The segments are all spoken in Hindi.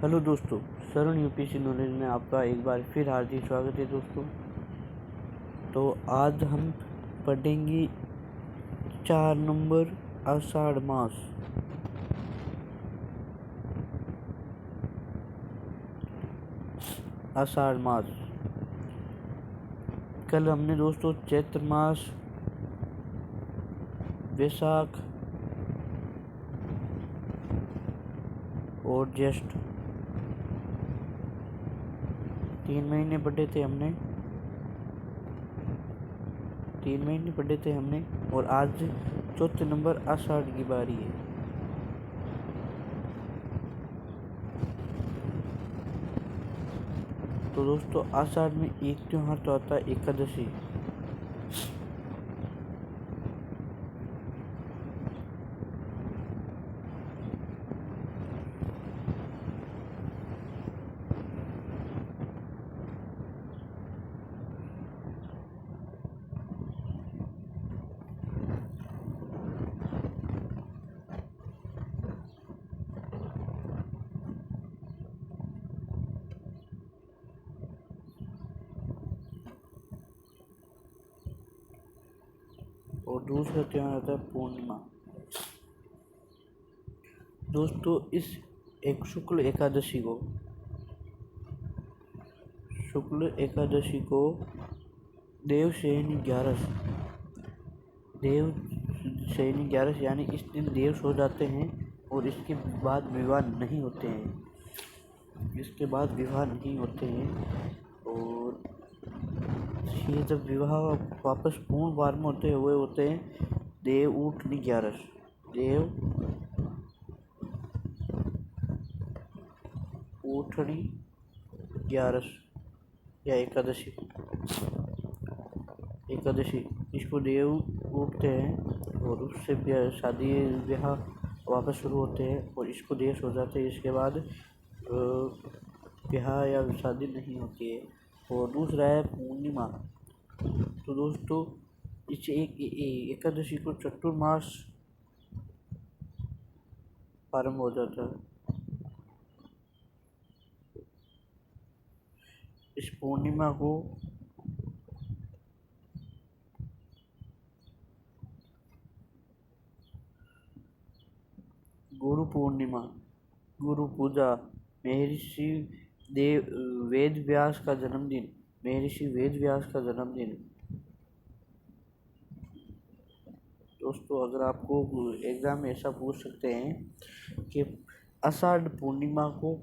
हेलो दोस्तों, सरल यूपीएससी नॉलेज में आपका एक बार फिर हार्दिक स्वागत है दोस्तों। तो आज हम पढ़ेंगे 4 नंबर आषाढ़ मास। आषाढ़ मास कल हमने दोस्तों चैत्र मास, वैशाख और ज्येष्ठ 3 महीने पढ़े थे हमने। 3 महीने पढ़े थे हमने और आज चौथे नंबर आषाढ़ की बारी है। तो दोस्तों आषाढ़ में एक त्योहार तो आता है एकादशी। और दूसरा त्योहार आता है पूर्णिमा। दोस्तों इस एक शुक्ल एकादशी को देवशयनी 11 यानी इस दिन देव सो जाते हैं और इसके बाद विवाह नहीं होते हैं। और ये जब विवाह वापस पूर्ण बार में होते हैं देव उठनी 11 या एकादशी इसको देव उठते हैं और उससे शादी ब्याह वापस शुरू होते हैं और इसको देव सो जाते हैं। इसके बाद ब्याह या शादी नहीं होती है। और दूसरा है पूर्णिमा। तो दोस्तों इस एकादशी को चतुर्मास प्रारंभ हो जाता है। इस पूर्णिमा को गुरु पूर्णिमा, गुरु पूजा, महर्षि वेद व्यास का जन्मदिन। दोस्तों अगर आपको एग्जाम में ऐसा पूछ सकते हैं कि आषाढ़ पूर्णिमा को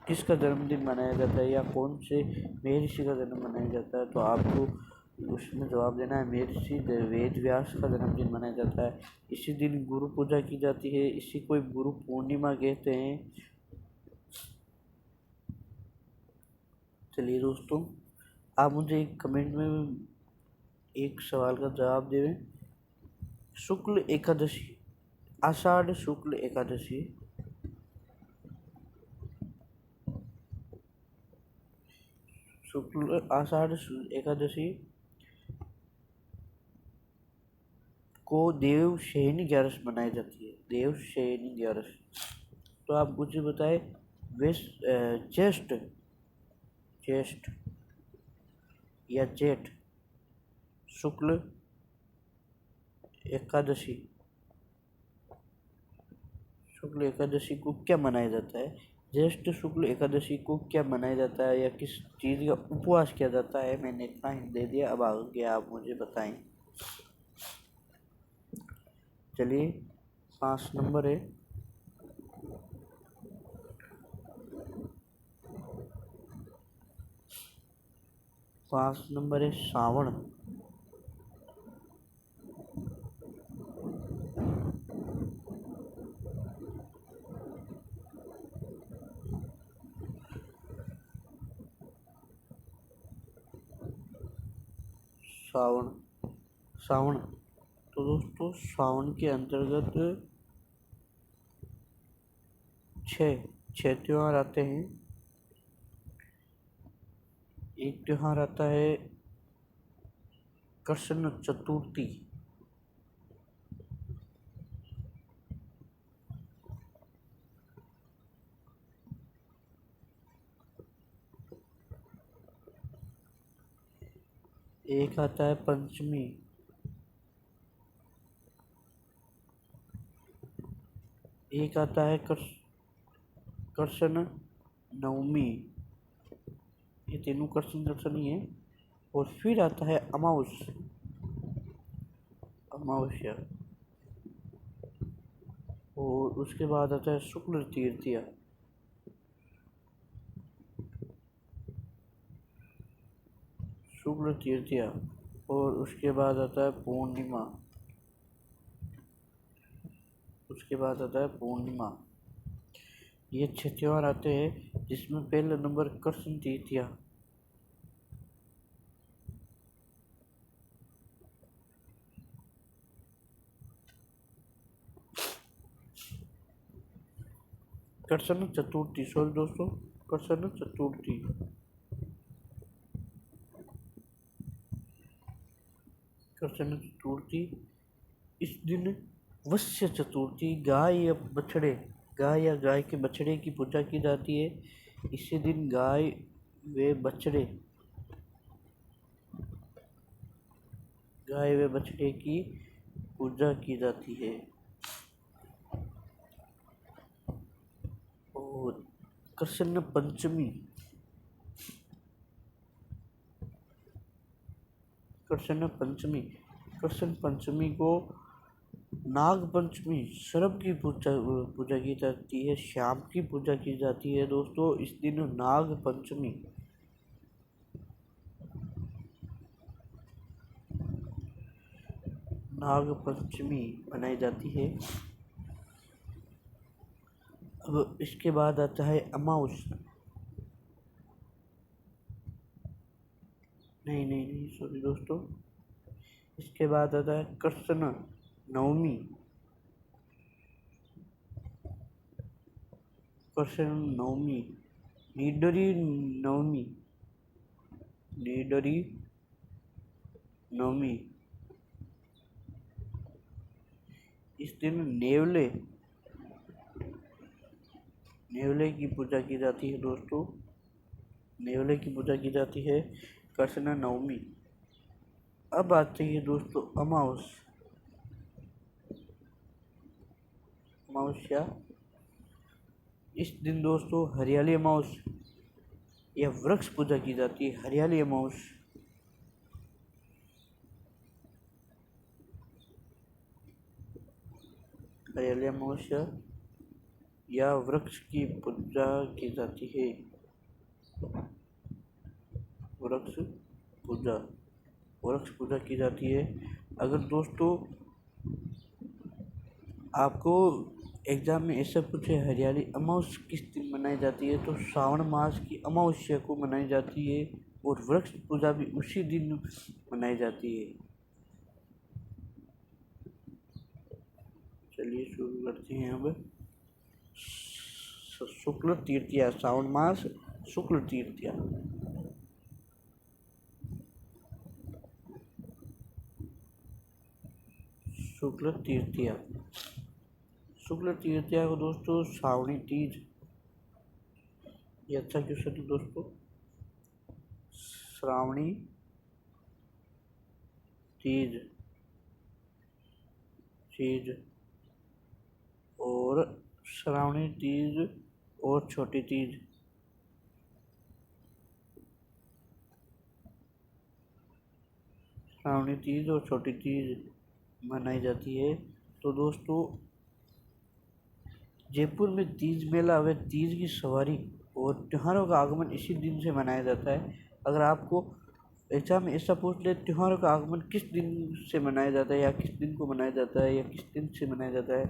किसका जन्मदिन मनाया जाता है या कौन से महर्षि का जन्म मनाया जाता है, तो आपको उसमें जवाब देना है महर्षि वेद व्यास का जन्मदिन मनाया जाता है। इसी दिन गुरु पूजा की जाती है, इसी को गुरु पूर्णिमा कहते हैं। चलिए दोस्तों, आप मुझे एक कमेंट में एक सवाल का जवाब दें। शुक्ल एकादशी, आषाढ़ शुक्ल एकादशी आषाढ़ एकादशी को देवशयनी 11 मनाई जाती है। देवशयनी 11। तो आप मुझे बताएं ज्येष्ठ या जेठ शुक्ल एकादशी को क्या मनाया जाता है? ज्येष्ठ शुक्ल एकादशी को क्या मनाया जाता है या किस चीज़ का उपवास किया जाता है? मैंने इतना ही दे दिया, अब आगे आप मुझे बताएं। चलिए 5 नंबर है। श्रावण। श्रावण। तो दोस्तों श्रावण के अंतर्गत 6 त्योहार आते हैं। एक त्योहार आता है कृष्ण चतुर्थी। एक आता है पंचमी, एक आता है कृष्ण नवमी, ये तीनों कृष्ण ही है। और फिर आता है अमावस्या, और उसके बाद आता है शुक्ल तृतीया, और उसके बाद आता है पूर्णिमा, ये 6 त्योहार आते हैं, जिसमें पहला नंबर कृष्ण तृतीया। कृष्ण चतुर्थी, सॉरी दोस्तों, कृष्ण चतुर्थी, इस दिन वत्स्य चतुर्थी, गाय या गाय के बछड़े की पूजा की जाती है। इसी दिन गाय व बछड़े की पूजा की जाती है। और कृष्ण पंचमी, को नाग पंचमी, शरभ की पूजा की जाती है, श्याम की पूजा की जाती है दोस्तों। इस दिन नाग पंचमी मनाई जाती है। अब इसके बाद आता है नहीं, सॉरी दोस्तों, इसके बाद आता है कृष्ण नवमी, निडरी नवमी, इस दिन नेवले की पूजा की जाती है दोस्तों, कृष्ण नवमी। अब आती है दोस्तों अमावस्या। इस दिन दोस्तों हरियाली अमावस्या या वृक्ष पूजा की जाती है, हरियाली अमावस्या या वृक्ष की पूजा की जाती है, वृक्ष पूजा की जाती है। अगर दोस्तों आपको एग्जाम में ऐसा पूछे हरियाली अमावस्या किस दिन मनाई जाती है, तो श्रावण मास की अमावस्या को मनाई जाती है, और वृक्ष पूजा भी उसी दिन मनाई जाती है। चलिए शुरू करते हैं। अब शुक्ल तृतीया, श्रावण मास शुक्ल तृतीया, शुक्ल तृतीया को दोस्तों श्रावणी तीज, ये अच्छा क्वेश्चन है दोस्तों, श्रावणी तीज और श्रावणी तीज और छोटी तीज, मनाई जाती है। तो दोस्तों जयपुर में तीज मेला व तीज की सवारी और त्योहारों का आगमन इसी दिन से मनाया जाता है। अगर आपको एग्जाम में ऐसा पूछ ले त्योहारों का आगमन किस दिन से मनाया जाता है, या किस दिन को मनाया जाता है, या किस दिन से मनाया जाता है,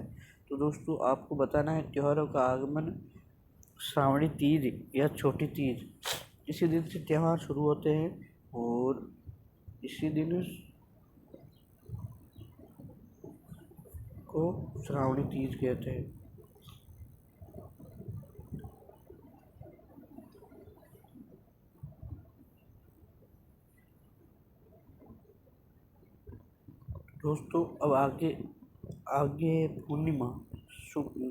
तो दोस्तों आपको बताना है त्योहारों का आगमन श्रावणी तीज या छोटी तीज, इसी दिन से त्यौहार शुरू होते हैं, और इसी दिन को श्रावणी तीज कहते हैं। दोस्तों अब आगे पूर्णिमा,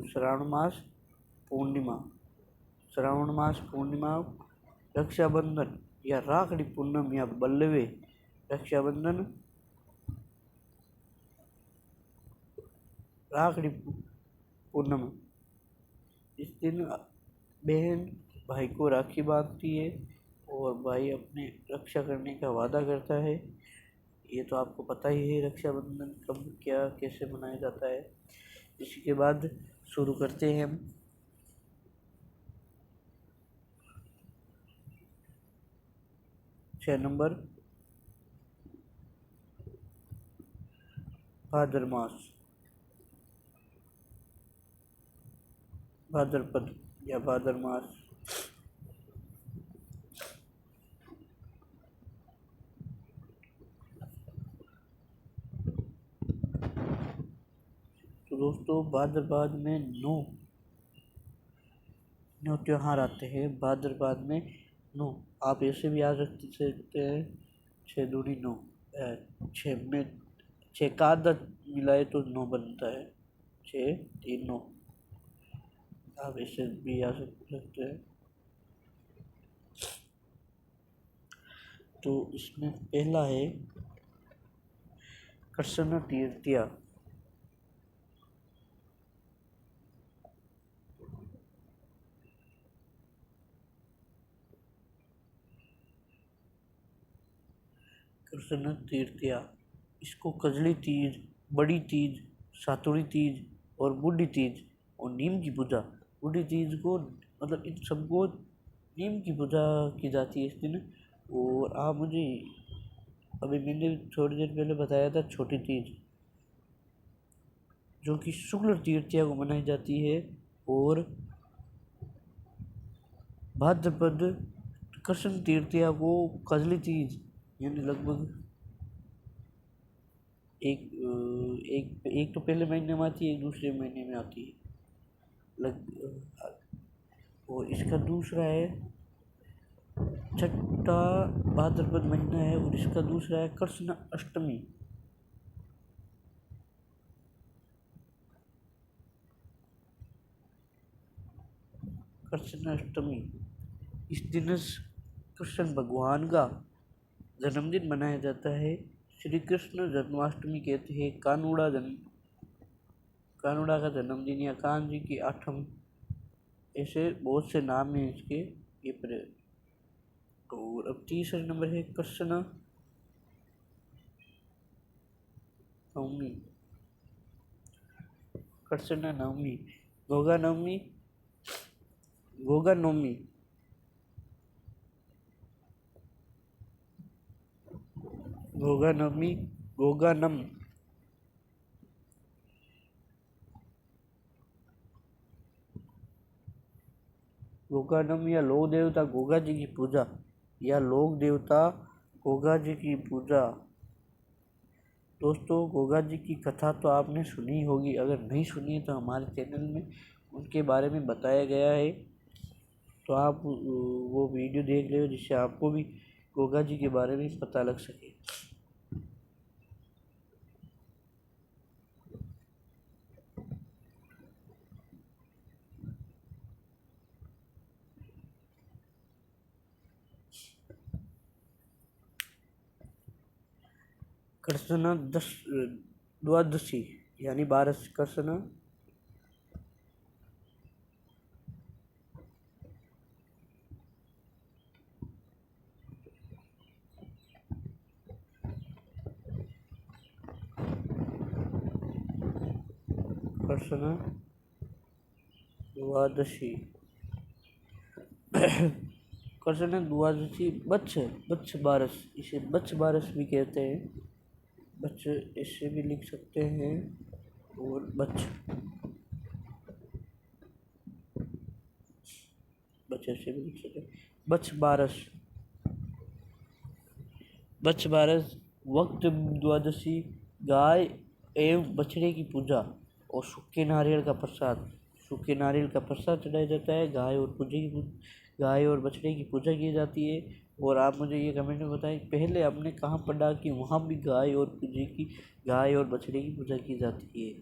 श्रावण मास पूर्णिमा, रक्षाबंधन या राखड़ी पूनम या बल्लवे रक्षाबंधन, राखड़ी पूर्णिमा। इस दिन बहन भाई को राखी बांधती है और भाई अपने रक्षा करने का वादा करता है। ये तो आपको पता ही है रक्षाबंधन कब क्या कैसे मनाया जाता है। इसी के बाद शुरू करते हैं हम 6 नंबर भाद्र मास, भाद्रपद या भाद्र मास। तो दोस्तों भाद्रपद में नौ त्योहार आते हैं। भाद्रपद में 9 आप ऐसे भी याद रख सकते हैं। 6 दूनी 9, 6 में 6 का आधा मिलाए तो 9 बनता है। 6 3 9 आप ऐसे भी याद रख सकते हैं। तो इसमें पहला है कृष्ण तृतीया। कृष्ण तृतीया, इसको कजली तीज, बड़ी तीज, सातुड़ी तीज और बूढ़ी तीज और नीम की पूजा। बूढ़ी तीज को मतलब इन सबको नीम की पूजा की जाती है इस दिन। और आप मुझे अभी मैंने थोड़ी देर पहले बताया था छोटी तीज, जो कि शुक्ल तृतीया को मनाई जाती है। और भाद्रपद कृष्ण तृतीया को कजली तीज यानी लगभग एक तो पहले महीने में आती है, एक दूसरे महीने में आती है और इसका दूसरा है छठा भाद्रपद महीना है और इसका दूसरा है कृष्ण अष्टमी। कृष्ण अष्टमी, इस दिन कृष्ण भगवान का जन्मदिन मनाया जाता है। श्री कृष्ण जन्माष्टमी कहते हैं। कानुड़ा का जन्मदिन या कान जी की आठम, ऐसे बहुत से नाम हैं इसके। ये पर और अब तीसरा नंबर है कृष्ण नवमी। कृष्ण नवमी, गोगा नवमी, गोगा नवमी, गोगा नवमी, गोगानम, गोगानम या लोक देवता गोगा जी की पूजा या लोक देवता गोगा जी की पूजा। दोस्तों गोगा जी की कथा तो आपने सुनी होगी, अगर नहीं सुनी है तो हमारे चैनल में उनके बारे में बताया गया है, तो आप वो वीडियो देख ले जिससे आपको भी गोगा जी के बारे में पता लग सके। कृष्ण द्वादशी यानी 12 कृष्ण कृष्ण द्वादशी कृष्ण द्वादशी बच्च बारस, इसे बच्च बारस भी कहते हैं। बच्च इससे भी लिख सकते हैं और बच्च ऐसे भी लिख सकते हैं। बच्च बारस वक्त द्वादशी, गाय एवं बछड़े की पूजा और सूखे नारियल का प्रसाद चढ़ाया जाता है। गाय और बछड़े की पूजा की जाती है। और आप मुझे ये कमेंट में बताएं पहले आपने कहाँ पढ़ा कि वहाँ भी गाय और बछड़े की पूजा की जाती है।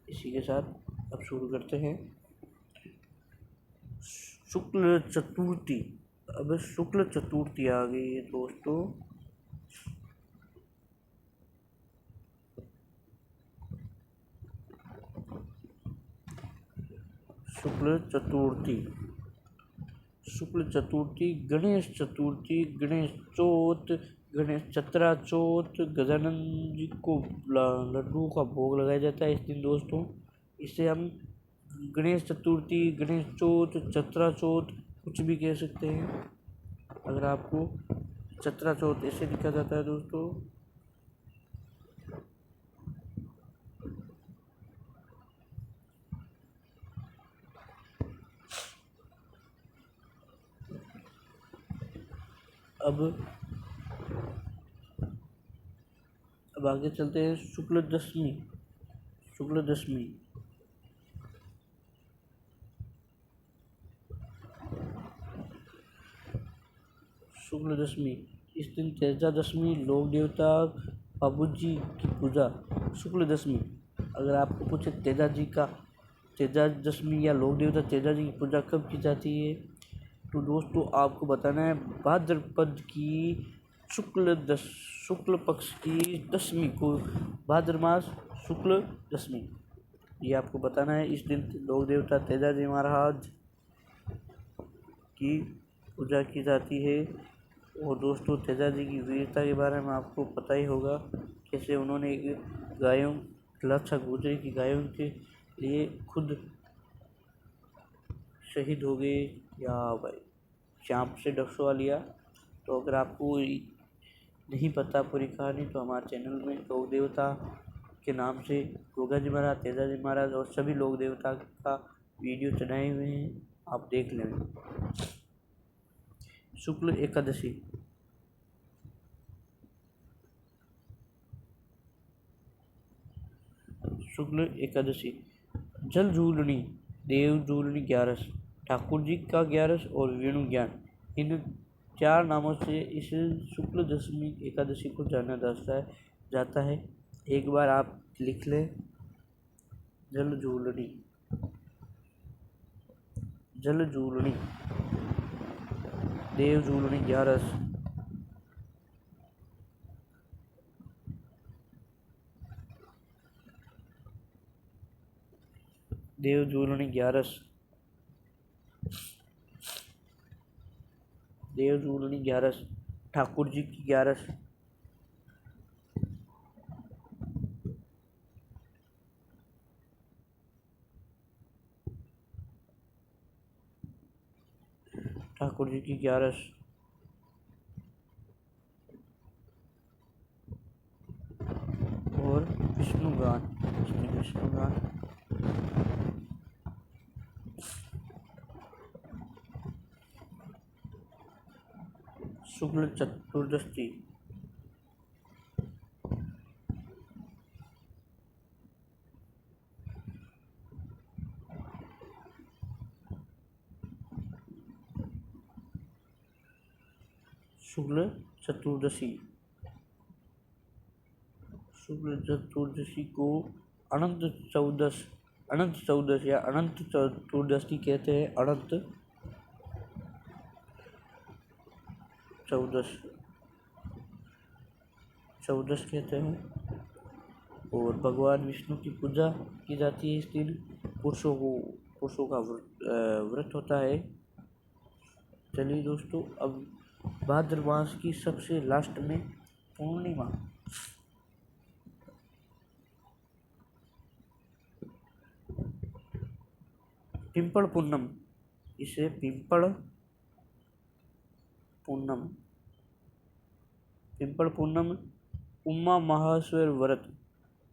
इसी के साथ अब शुरू करते हैं। शुक्ल चतुर्थी अब शुक्ल चतुर्थी आ गई है दोस्तों। शुक्ल चतुर्थी, शुक्ल चतुर्थी, गणेश चतुर्थी, गणेश चौथ, गणेश चतरा चौथ, गजानंद जी को लड्डू का भोग लगाया जाता है इस दिन दोस्तों। इसे हम गणेश चतुर्थी, गणेश चौथ, चतरा चौथ कुछ भी कह सकते हैं। अगर आपको चतरा चौथ ऐसे लिखा जाता है दोस्तों। अब आगे चलते हैं। शुक्ल दशमी, शुक्ल दशमी, शुक्ल दशमी, इस दिन तेजा दशमी, लोक देवता बाबूजी की पूजा। शुक्ल दशमी, अगर आपको पूछे तेजा दशमी या लोक देवता तेजा जी की पूजा कब की जाती है, तो दोस्तों आपको बताना है भाद्रपद की शुक्ल पक्ष की दशमी को, भाद्र मास शुक्ल दशमी, ये आपको बताना है। इस दिन लोक देवता तेजा जी महाराज की पूजा की जाती है। और दोस्तों तेजा जी की वीरता के बारे में आपको पता ही होगा, कैसे उन्होंने गायों, लाछा गुजरी की गायों के लिए खुद शहीद हो गए या भाई सांप से डसवा लिया। तो अगर आपको नहीं पता पूरी कहानी, तो हमारे चैनल में लोक देवता के नाम से गोगा जी महाराज, तेजा जी महाराज और सभी लोक देवता का वीडियो चढ़ाए हुए हैं, आप देख लें। शुक्ल एकादशी, शुक्ल एकादशी, जल झूलनी, देव झूलनी ग्यारस, ठाकुर जी का ग्यारस और वेणु ज्ञान, इन 4 नामों से इस शुक्ल दशमी एकादशी को जाना जाता है। एक बार आप लिख लें, जल झूलनी, जल झूलनी, देव झूलनी ग्यारस, देव झूलनी ग्यारस, देव झूलनी ग्यारस, ठाकुर जी की ग्यारस, ठाकुर जी की ग्यारस, और विष्णुगान, विष्णुगान, शुक्ल चतुर्दशी, शुक्ल चतुर्दशी, शुक्ल चतुर्दशी को अनंत चौदस या अनंत चतुर्दशी कहते हैं। अनंत चौदस कहते हैं। और भगवान विष्णु की पूजा की जाती है इस दिन। पुरुषों का व्रत होता है। चलिए दोस्तों, अब भाद्र मास की सबसे लास्ट में पूर्णिमा, पिंपल पूनम, इसे पिंपल पूनम, उमा महेश्वर व्रत,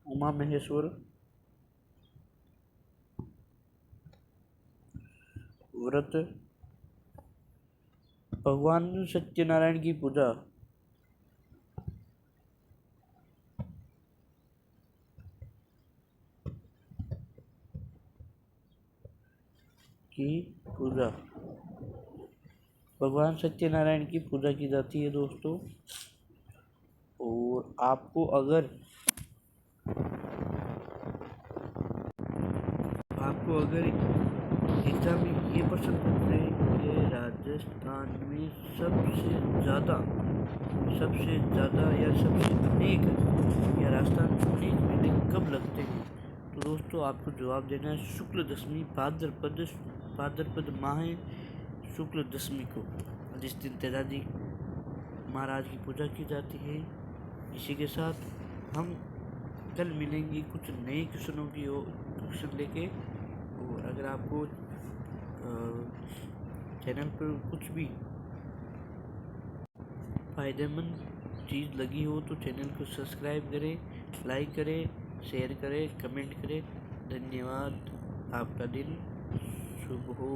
उमा महेश्वर व्रत, भगवान सत्यनारायण की पूजा, भगवान सत्यनारायण की पूजा की जाती है दोस्तों। और आपको अगर एग्जाम में ये प्रश्न पूछते हैं कि राजस्थान में सबसे ज़्यादा या सबसे अनेक या राजस्थान में अनेक मेले कब लगते हैं? तो दोस्तों आपको जवाब देना है शुक्ल दशमी भाद्रपद माह शुक्ल दशमी को, जिस दिन तेजाजी महाराज की पूजा की जाती है। इसी के साथ हम कल मिलेंगे कुछ नए क्वेश्चन लेके। और अगर आपको चैनल पर कुछ भी फ़ायदेमंद चीज़ लगी हो तो चैनल को सब्सक्राइब करें, लाइक करें, शेयर करें, कमेंट करें। धन्यवाद। आपका दिन शुभ हो।